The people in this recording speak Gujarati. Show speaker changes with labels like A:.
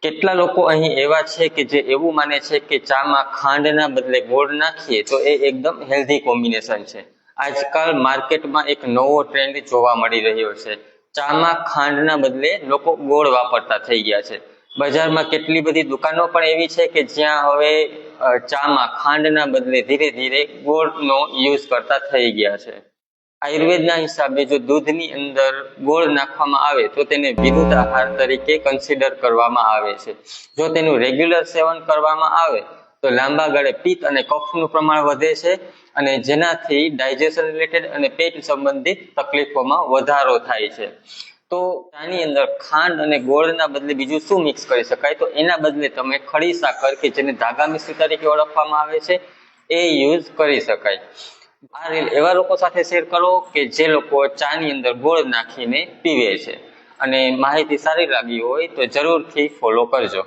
A: કેટલા લોકો અહીં એવા છે કે જે એવું માને છે કે ચામાં ખાંડના બદલે ગોળ નાખીએ તો એ એકદમ હેલ્ધી કોમ્બિનેશન છે। આજકાલ માર્કેટમાં એક નવો ટ્રેન્ડ જોવા મળી રહ્યો છે। ચામાં ખાંડના બદલે લોકો ગોળ વાપરતા થઈ ગયા છે। બજારમાં કેટલી બધી દુકાનો પણ એવી છે કે જ્યાં હવે ચામાં ખાંડના બદલે ધીરે ધીરે ગોળનો યુઝ કરતા થઈ ગયા છે। આયુર્વેદના હિસાબે જો દૂધની અંદર ગોળ નાખવામાં આવે તો તેને વિરુદ્ધ આહાર તરીકે કન્સિડર કરવામાં આવે છે। જો તેનું રેગ્યુલર સેવન કરવામાં આવે તો લાંબા ગાળે પિત્ત અને કફનું પ્રમાણ વધે છે અને જેનાથી ડાયજેશન રિલેટેડ અને પેટ સંબંધિત તકલીફોમાં વધારો થાય છે। તો આની અંદર ખાંડ અને ગોળના બદલે બીજું શું મિક્સ કરી શકાય? તો એના બદલે તમે ખડી સાકર કે જેને ધાગા મિશ્રી તરીકે ઓળખવામાં આવે છે એ યુઝ કરી શકાય। આ રીલ એવા લોકો સાથે શેર કરો કે જે લોકો ચાની અંદર ગોળ નાખીને પીવે છે, અને માહિતી સારી લાગી હોય તો જરૂરથી ફોલો કરજો।